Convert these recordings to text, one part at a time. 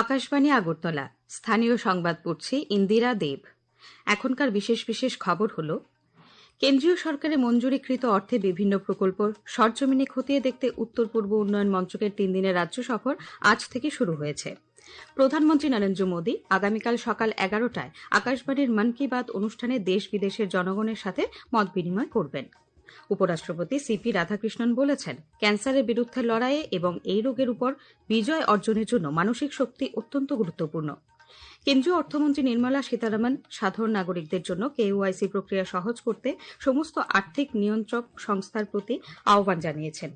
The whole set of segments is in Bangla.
আকাশবাণী আগরতলা স্থানীয় সংবাদ পড়ছি ইন্দিরা দেব। এখনকার বিশেষ বিশেষ খবর হল, কেন্দ্রীয় সরকারের মঞ্জুরিকৃত অর্থে বিভিন্ন প্রকল্প সরজমিনে খতিয়ে দেখতে উত্তর পূর্ব উন্নয়ন মন্ত্রকের 3 দিনের রাজ্য সফর আজ থেকে শুরু হয়েছে। প্রধানমন্ত্রী নরেন্দ্র মোদী আগামীকাল সকাল 11টায় আকাশবাণীর মন কি বাত অনুষ্ঠানে দেশ বিদেশের জনগণের সাথে মত বিনিময় করবেন। উপরাষ্ট্রপতি সিপি রাধাকৃষ্ণন বলেছেন, ক্যান্সারের বিরুদ্ধে লড়াইয়ে এবং এই রোগের উপর বিজয় অর্জনের জন্য মানসিক শক্তি অত্যন্ত গুরুত্বপূর্ণ। কেন্দ্রীয় অর্থমন্ত্রী নির্মলা সীতারামন সাধারণ নাগরিকদের জন্য কেওয়াইসি প্রক্রিয়া সহজ করতে সমস্ত আর্থিক নিয়ন্ত্রক সংস্থার প্রতি আহ্বান জানিয়েছেন।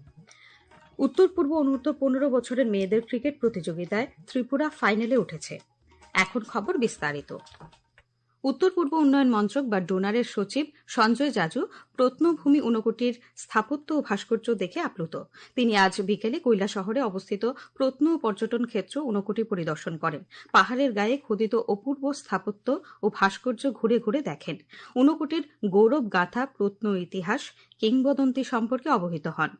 উত্তর পূর্ব অনূর্ধ্ব 15 বছরের মেয়েদের ক্রিকেট প্রতিযোগিতায় ত্রিপুরা ফাইনালে উঠেছে। এখন খবর বিস্তারিত। উত্তর পূর্ব উন্নয়ন মন্ত্রক বা ডোনারের সচিব সঞ্জয় জাজু প্রত্নভূমি ঊনকোটির স্থাপত্য ও ভাস্কর্য দেখে আপ্লুত। তিনি আজ বিকেলে কৈলাসহরে অবস্থিত প্রত্ন পর্যটন ক্ষেত্র ঊনকোটি পরিদর্শন করেন। পাহাড়ের গায়ে খোদিত অপূর্ব স্থাপত্য ও ভাস্কর্য ঘুরে ঘুরে দেখেন। ঊনকোটির গৌরব গাথা প্রত্ন ইতিহাস কিংবদন্তি সম্পর্কে অবহিত হন।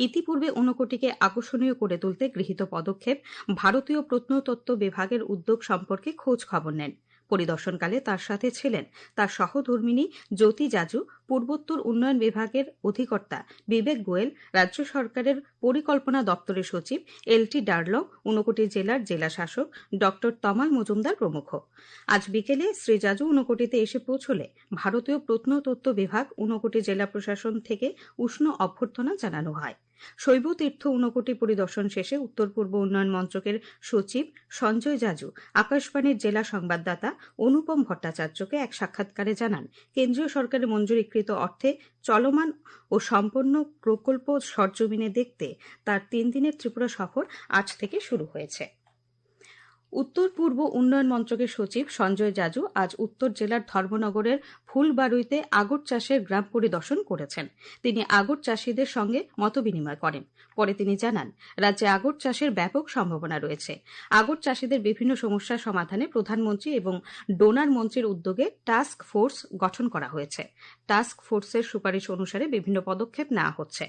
ইতিপূর্বে ঊনকোটিকে আকর্ষণীয় করে তুলতে গৃহীত পদক্ষেপ, ভারতীয় প্রত্নতত্ত্ব বিভাগের উদ্যোগ সম্পর্কে খোঁজ খবর নেন। পরিদর্শনকালে তার সাথে ছিলেন তার সহধর্মিণী জ্যোতি জাজু, পূর্বোত্তর উন্নয়ন বিভাগের অধিকর্তা বিবেক গোয়েল, রাজ্য সরকারের পরিকল্পনা দপ্তরের সচিব LT ডার্লং, ঊনকোটি জেলার জেলা শাসক ড তমাল মজুমদার প্রমুখ। আজ বিকেলে শ্রী জাজু ঊনকোটিতে এসে পৌঁছলে ভারতীয় প্রত্নতত্ত্ব বিভাগ, ঊনকোটি জেলা প্রশাসন থেকে উষ্ণ অভ্যর্থনা জানানো হয়। শৈব তীর্থ ঊনকোটি পরিদর্শন শেষে উত্তর পূর্ব উন্নয়ন মন্ত্রকের সচিব সঞ্জয় জাজু আকাশবাণীর জেলা সংবাদদাতা অনুপম ভট্টাচার্যকে এক সাক্ষাৎকারে জানান, কেন্দ্রীয় সরকারের মঞ্জুরিকৃত অর্থে চলমান ও সম্পন্ন প্রকল্প সরজমিনে দেখতে তার 3 দিনের ত্রিপুরা সফর আজ থেকে শুরু হয়েছে। উত্তর পূর্ব উন্নয়ন মন্ত্রকের সচিব সঞ্জয় জাজু আজ উত্তর জেলার ধর্মনগরের ফুলবাড়ুইতে আগর চাষের গ্রাম পরিদর্শন করেছেন। তিনি আগর চাষীদের সঙ্গে মতবিনিময় করেন। পরে তিনি জানান, রাজ্যে আগর চাষের ব্যাপক সম্ভাবনা রয়েছে। আগর চাষীদের বিভিন্ন সমস্যার সমাধানে প্রধানমন্ত্রী এবং ডোনার মন্ত্রীর উদ্যোগে টাস্ক ফোর্স গঠন করা হয়েছে। টাস্ক ফোর্সের সুপারিশ অনুসারে বিভিন্ন পদক্ষেপ নেওয়া হচ্ছে।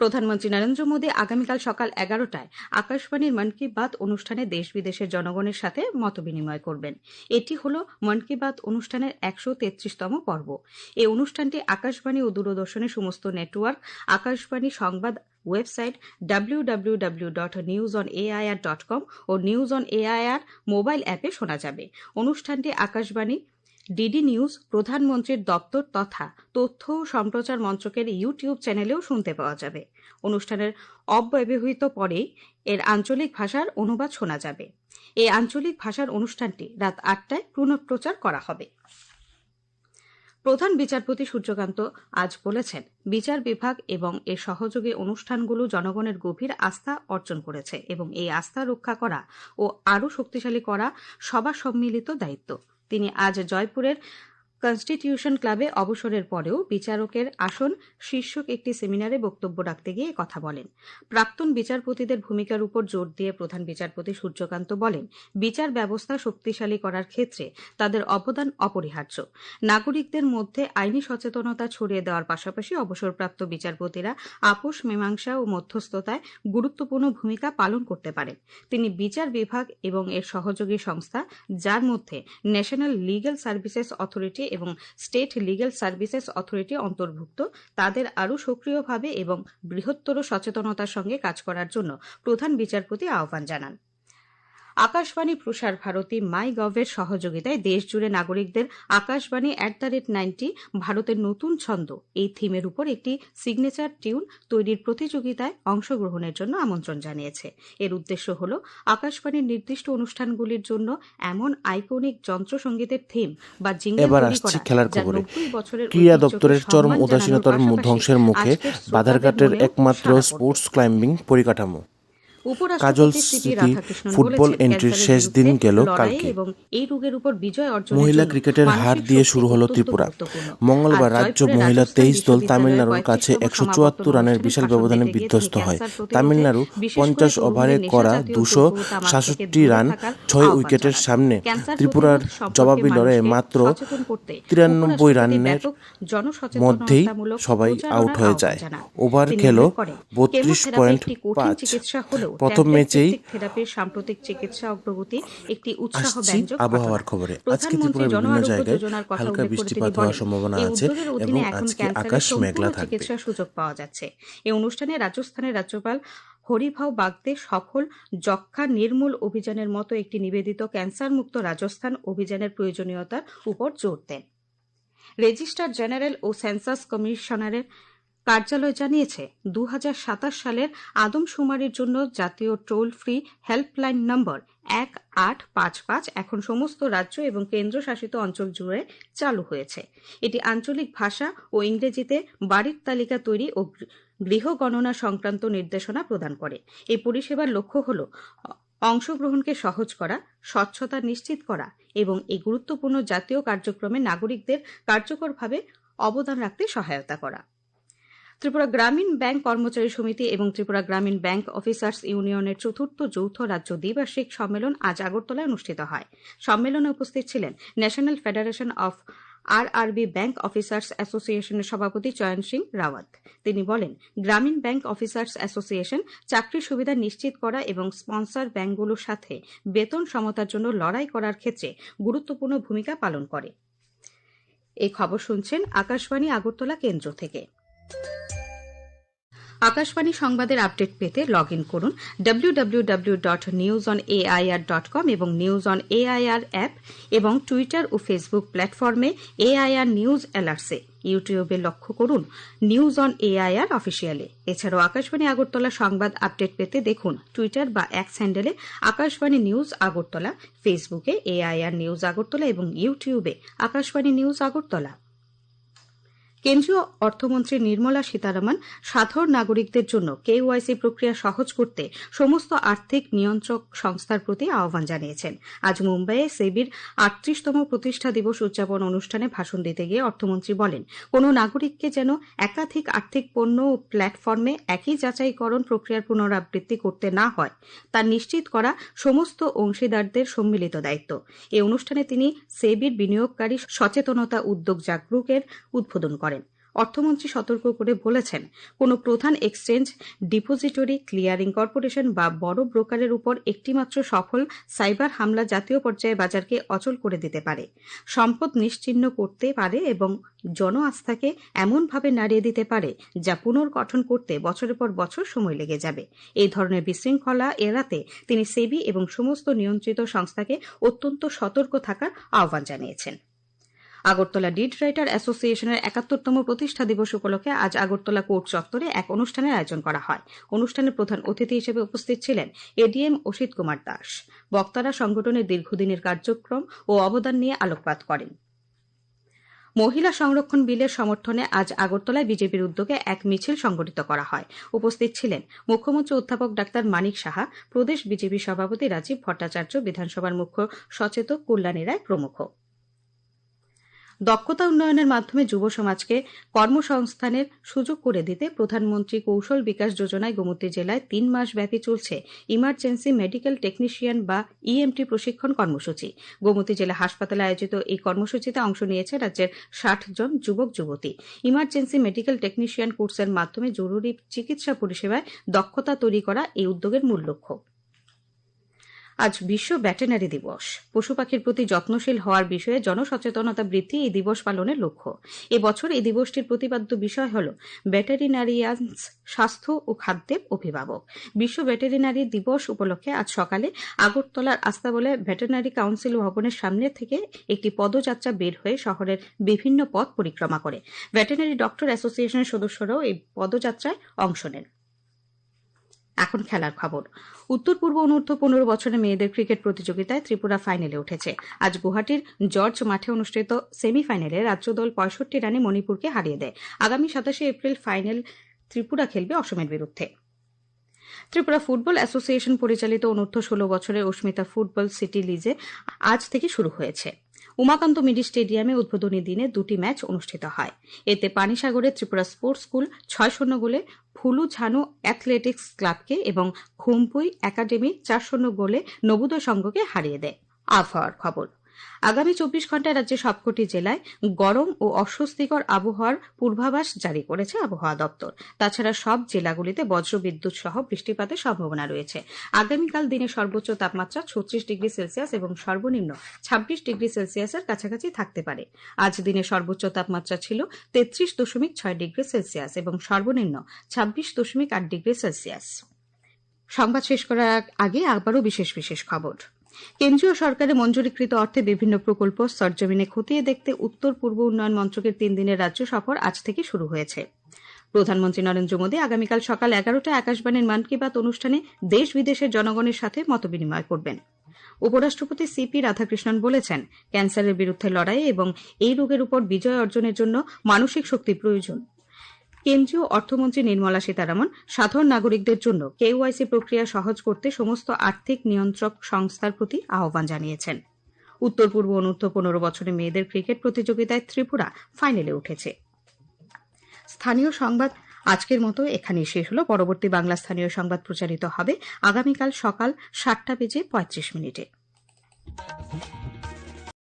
প্রধানমন্ত্রী নরেন্দ্র মোদী আগামীকাল সকাল 11টায় আকাশবাণীর মন কি বাত অনুষ্ঠানে দেশ বিদেশের জনগণের সাথে মতবিনিময় করবেন। এটি হল মন কি বাত অনুষ্ঠানের 133তম পর্ব। এই অনুষ্ঠানটি আকাশবাণী ও দূরদর্শনের সমস্ত নেটওয়ার্ক, আকাশবাণী সংবাদ ওয়েবসাইট www.newsonair.com ও নিউজ অন এআইআর মোবাইল অ্যাপে শোনা যাবে। অনুষ্ঠানটি আকাশবাণী, ডিডি নিউজ, প্রধানমন্ত্রীর দপ্তর তথা তথ্য ও সম্প্রচার মন্ত্রকের ইউটিউব চ্যানেলেও শুনতে পাওয়া যাবে। অনুষ্ঠানের অব্যবহিত পরেই এর আঞ্চলিক ভাষার অনুবাদ শোনা যাবে। এই আঞ্চলিক ভাষার অনুষ্ঠানটি রাত 8টায় পুনঃপ্রচার করা হবে। প্রধান বিচারপতি সূর্যকান্ত আজ বলেছেন, বিচার বিভাগ এবং এর সহযোগী অনুষ্ঠানগুলো জনগণের গভীর আস্থা অর্জন করেছে এবং এই আস্থা রক্ষা করা ও আরও শক্তিশালী করা সবার সম্মিলিত দায়িত্ব। তিনি আজ জয়পুরের কনস্টিটিউশন ক্লাবে অবসরের পরেও বিচারকের আসন শীর্ষক একটি সেমিনারে বক্তব্য রাখতে গিয়ে কথা বলেন। প্রাক্তন বিচারপতিদের ভূমিকার উপর জোর দিয়ে প্রধান বিচারপতি সূর্যকান্ত বলেন, বিচার ব্যবস্থা শক্তিশালী করার ক্ষেত্রে তাদের অবদান অপরিহার্য। নাগরিকদের মধ্যে আইনি সচেতনতা ছড়িয়ে দেওয়ার পাশাপাশি অবসরপ্রাপ্ত বিচারপতিরা আপোষ মীমাংসা ও মধ্যস্থতায় গুরুত্বপূর্ণ ভূমিকা পালন করতে পারেন। তিনি বিচার বিভাগ এবং এর সহযোগী সংস্থা, যার মধ্যে ন্যাশনাল লিগ্যাল সার্ভিসেস অথরিটি এবং স্টেট লিগ্যাল সার্ভিসেস অথরিটি অন্তর্ভুক্ত, তাদের আরও সক্রিয়ভাবে এবং বৃহত্তর সচেতনতার সঙ্গে কাজ করার জন্য প্রধান বিচারপতি আহ্বান জানান। আকাশবাণী প্রসার ভারতী মাই গভের সহযোগিতায় দেশজুড়ে নাগরিকদের আকাশবাণী @90 ভারতের নতুন ছন্দ এই থিমের উপর একটি সিগনেচার টিউন তৈরির প্রতিযোগিতায় অংশগ্রহণের জন্য আমন্ত্রণ জানিয়েছে। এর উদ্দেশ্য হল আকাশবাণীর নির্দিষ্ট অনুষ্ঠানগুলির জন্য এমন আইকনিক যন্ত্রসঙ্গীতের থিম বা জিঙ্গল তৈরি করা, যা 90 বছরের ক্রীড়া দপ্তরের চরম উদাসীনতার ধ্বংসের মুখে বাধারঘাটের একমাত্র স্পোর্টস ক্লাইম্বিং পরিকাঠামো। কাজল স্মৃতি ফুটবল এন্ট্রির শেষ দিন গেল কালকে। মহিলা ক্রিকেটের হার দিয়ে শুরু হলো ত্রিপুরা। মঙ্গলবার রাজ্য মহিলা 23 দল তামিলনাড়ুর কাছে 174 রানের বিশাল ব্যবধানে বিধ্বস্ত হয়। তামিলনাড়ু 50 ওভারে করা 267 রান 6 উইকেটের সামনে ত্রিপুরার জবাবি লড়াইয়ে মাত্র 93 রানের মধ্যেই সবাই আউট হয়ে যায়। ওভার খেল 32.5। প্রথম ম্যাচেই থেরাপির সাম্প্রতিক চিকিৎসা অগ্রগতি একটি উৎসাহব্যঞ্জক আবহাওয়ার খবরে আজকে ত্রিপুরার বিভিন্ন জায়গায় হালকা বৃষ্টিপাত হওয়ার সম্ভাবনা আছে এবং আজকে আকাশ মেঘলা থাকবে। চিকিৎসার সুযোগ পাওয়া যাচ্ছে। এই অনুষ্ঠানে রাজস্থানের রাজ্যপাল হরিভাউ বাগদে সফল যক্ষ্মা নির্মূল অভিযানের মতো একটি নিবেদিত ক্যান্সার মুক্ত রাজস্থান অভিযানের প্রয়োজনীয়তার উপর জোর দেন। রেজিস্ট্রার জেনারেল ও সেন্সাস কমিশনারের কার্যালয় জানিয়েছে 2027 সালের আদমশুমারির জন্য জাতীয় টোল ফ্রি হেল্পলাইন নম্বর 1855 এখন সমস্ত রাজ্য এবং কেন্দ্রশাসিত অঞ্চল জুড়ে চালু হয়েছে। এটি আঞ্চলিক ভাষা ও ইংরেজিতে বাড়ির তালিকা তৈরি ও গৃহ গণনা সংক্রান্ত নির্দেশনা প্রদান করে। এই পরিষেবার লক্ষ্য হল অংশগ্রহণকে সহজ করা, স্বচ্ছতা নিশ্চিত করা এবং এই গুরুত্বপূর্ণ জাতীয় কার্যক্রমে নাগরিকদের কার্যকরভাবে অবদান রাখতে সহায়তা করা। ত্রিপুরা গ্রামীণ ব্যাংক কর্মচারী সমিতি এবং ত্রিপুরা গ্রামীণ ব্যাংক অফিসার্স ইউনিয়নের চতুর্থ যৌথ রাজ্য দ্বিবার্ষিক সম্মেলন আজ আগরতলায় অনুষ্ঠিত হয়। সম্মেলনে উপস্থিত ছিলেন national federation of RRB bank officers অ্যাসোসিয়েশনের সভাপতি চয়ন সিং রাওয়াত। তিনি বলেন, গ্রামীণ ব্যাংক অফিসার্স অ্যাসোসিয়েশন চাকরির সুবিধা নিশ্চিত করা এবং স্পন্সর ব্যাংকগুলোর সাথে বেতন সমতার জন্য লড়াই করার ক্ষেত্রে গুরুত্বপূর্ণ ভূমিকা পালন করে। এই খবর শুনছেন আকাশবাণী আগরতলা কেন্দ্র থেকে। আকাশবাণী সংবাদের আপডেট পেতে লগ ইন করুন www.newsonair.com এবং নিউজ অন এআইআর অ্যাপ এবং টুইটার ও ফেসবুক প্ল্যাটফর্মে এআইআর নিউজ অ্যালার্টসে। ইউটিউবে লক্ষ্য করুন নিউজ অন এআইআর অফিসিয়ালে। এছাড়াও আকাশবাণী আগরতলা সংবাদ আপডেট পেতে দেখুন টুইটার বা এক্স হ্যান্ডেলে আকাশবাণী নিউজ আগরতলা, ফেসবুকে এআইআর নিউজ আগরতলা এবং ইউটিউবে আকাশবাণী নিউজ আগরতলা। কেন্দ্রীয় অর্থমন্ত্রী নির্মলা সীতারামন সাধারণ নাগরিকদের জন্য কেওয়াইসি প্রক্রিয়া সহজ করতে সমস্ত আর্থিক নিয়ন্ত্রক সংস্থার প্রতি আহ্বান জানিয়েছেন। আজ মুম্বাইয়ে সেবির ৩৮তম প্রতিষ্ঠা দিবস উদযাপন অনুষ্ঠানে ভাষণ দিতে গিয়ে অর্থমন্ত্রী বলেন, কোন নাগরিককে যেন একাধিক আর্থিক পণ্য ও প্ল্যাটফর্মে একই যাচাইকরণ প্রক্রিয়ার পুনরাবৃত্তি করতে না হয় তা নিশ্চিত করা সমস্ত অংশীদারদের সম্মিলিত দায়িত্ব। এই অনুষ্ঠানে তিনি সেবির বিনিয়োগকারী সচেতনতা উদ্যোগ জাগরুকের উদ্বোধন করেন। অর্থমন্ত্রী সতর্ক করে বলেছেন, কোন প্রধান এক্সচেঞ্জ, ডিপোজিটরি, ক্লিয়ারিং কর্পোরেশন বা বড় ব্রোকারের উপর একটিমাত্র সফল সাইবার হামলা জাতীয় পর্যায়ে বাজারকে অচল করে দিতে পারে, সম্পদ নিশ্চিহ্ন করতে পারে এবং জন আস্থাকে এমনভাবে নাড়িয়ে দিতে পারে যা পুনর্গঠন করতে বছরের পর বছর সময় লেগে যাবে। এই ধরনের বিশৃঙ্খলা এড়াতে তিনি সেবি এবং সমস্ত নিয়ন্ত্রিত সংস্থাকে অত্যন্ত সতর্ক থাকার আহ্বান জানিয়েছেন। আগরতলা ডিড রাইটার অ্যাসোসিয়েশনের ৭১তম প্রতিষ্ঠা দিবস উপলক্ষে আজ আগরতলা কোর্ট চত্বরে এক অনুষ্ঠানের আয়োজন করা হয়। অনুষ্ঠানে প্রধান অতিথি হিসেবে উপস্থিত ছিলেন এডিএম অসিত কুমার দাস। বক্তারা সংগঠনের দীর্ঘদিনের কার্যক্রম ও অবদান নিয়ে আলোকপাত করেন। মহিলা সংরক্ষণ বিলের সমর্থনে আজ আগরতলায় বিজেপির উদ্যোগে এক মিছিল সংগঠিত করা হয়। উপস্থিত ছিলেন মুখ্যমন্ত্রী অধ্যাপক ডাক্তার মানিক সাহা, প্রদেশ বিজেপি সভাপতি রাজীব ভট্টাচার্য, বিধানসভার মুখ্য সচেতক কল্যাণী রায় প্রমুখ। দক্ষতা উন্নয়নের মাধ্যমে যুব সমাজকে কর্মসংস্থানের সুযোগ করে দিতে প্রধানমন্ত্রী কৌশল বিকাশ যোজনায় গোমতী জেলায় ৩ মাস ব্যাপী চলছে ইমার্জেন্সি মেডিকেল টেকনিশিয়ান বা ইএমটি প্রশিক্ষণ কর্মসূচি। গোমতী জেলা হাসপাতালে আয়োজিত এই কর্মসূচিতে অংশ নিয়েছে রাজ্যের ৬০ জন যুবক যুবতী। ইমার্জেন্সি মেডিকেল টেকনিশিয়ান কোর্সের মাধ্যমে জরুরি চিকিৎসা পরিষেবায় দক্ষতা তৈরি করা এই উদ্যোগের মূল লক্ষ্য। আজ বিশ্ব ভেটেরিনারি দিবস। পশু পাখির প্রতি যত্নশীল হওয়ার বিষয়ে জনসচেতনতা বৃদ্ধি এই দিবস পালনের লক্ষ্য। এবছর এই দিবসটির প্রতিপাদ্য বিষয় হল ভেটেরিনারিয়ানস, স্বাস্থ্য ও খাদ্যের অভিভাবক। বিশ্ব ভেটেরিনারি দিবস উপলক্ষে আজ সকালে আগরতলার আস্তাবলে ভেটেরিনারি কাউন্সিল ভবনের সামনে থেকে একটি পদযাত্রা বের হয়ে শহরের বিভিন্ন পথ পরিক্রমা করে। ভেটেরিনারি ডক্টর অ্যাসোসিয়েশনের সদস্যরাও এই পদযাত্রায় অংশ নেন। এখন খেলার খবর। উত্তর পূর্ব অনূর্ধ্ব ১৫ বছরের মেয়েদের ক্রিকেট প্রতিযোগিতায় ত্রিপুরা ফাইনালে উঠেছে। আজ গুয়াহাটির জর্জ মাঠে অনুষ্ঠিত সেমিফাইনালে রাজ্য দল ৬৫ রানে মণিপুরকে হারিয়ে দেয়। আগামী ২৭ এপ্রিল ফাইনাল ত্রিপুরা খেলবে অসমের বিরুদ্ধে। ত্রিপুরা ফুটবল অ্যাসোসিয়েশন পরিচালিত অনূর্ধ্ব ১৬ বছরের অস্মিতা ফুটবল সিটি লিজে আজ থেকে শুরু হয়েছে। উমাকান্ত মিডি স্টেডিয়ামে উদ্বোধনী দিনে ২টি ম্যাচ অনুষ্ঠিত হয়। এতে পানিসাগরে ত্রিপুরা স্পোর্টস স্কুল ৬-০ গোলে ফুলু ঝানু অ্যাথলেটিক্স ক্লাবকে এবং খুমপুই একাডেমি ৪-০ গোলে নবোদয় সংঘকে হারিয়ে দেয়। আবহাওয়ার খবর। আগামী 24 ঘন্টায় রাজ্যের সবকটি জেলায় গরম ও অস্বস্তিকর আবহাওয়ার পূর্বাভাস জারি করেছে আবহাওয়া দপ্তর। তাছাড়া সব জেলাগুলিতে বজ্রবিদ্যুৎ সহ বৃষ্টিপাতের সম্ভাবনা রয়েছে। আগামীকাল দিনে সর্বোচ্চ তাপমাত্রা 36 ডিগ্রি সেলসিয়াস এবং সর্বনিম্ন 26 ডিগ্রি সেলসিয়াসের কাছাকাছি থাকতে পারে। আজ দিনে সর্বোচ্চ তাপমাত্রা ছিল 33.6 ডিগ্রি সেলসিয়াস এবং সর্বনিম্ন 26.8 ডিগ্রি সেলসিয়াস। সংবাদ শেষ করার আগে আবারও বিশেষ খবর। কেন্দ্রীয় সরকারের মঞ্জুরিকৃত অর্থে বিভিন্ন প্রকল্প সরজমিনে খতিয়ে দেখতে উত্তর পূর্ব উন্নয়ন মন্ত্রকের 3 দিনের রাজ্য সফর আজ থেকে শুরু হয়েছে। প্রধানমন্ত্রী নরেন্দ্র মোদী আগামীকাল সকাল 11টায় আকাশবাণীর মন কি বাত অনুষ্ঠানে দেশ বিদেশের জনগণের সাথে মতবিনিময় করবেন। উপরাষ্ট্রপতি সিপি রাধাকৃষ্ণন বলেছেন, ক্যান্সারের বিরুদ্ধে লড়াই এবং এই রোগের উপর বিজয় অর্জনের জন্য মানসিক শক্তি প্রয়োজন। কেন্দ্রীয় অর্থমন্ত্রী নির্মলা সীতারামন সাধারণ নাগরিকদের জন্য কেওয়াইসি প্রক্রিয়া সহজ করতে সমস্ত আর্থিক নিয়ন্ত্রক সংস্থার প্রতি আহ্বান জানিয়েছেন। উত্তর পূর্ব অনূর্ধ্ব 15 বছরের মেয়েদের ক্রিকেট প্রতিযোগিতায় ত্রিপুরা ফাইনালে উঠেছে। স্থানীয় সংবাদ আজকের মতো এখানেই শেষ হল। পরবর্তী বাংলা স্থানীয় সংবাদ প্রচারিত হবে আগামীকাল সকাল 7:35 মিনিটে।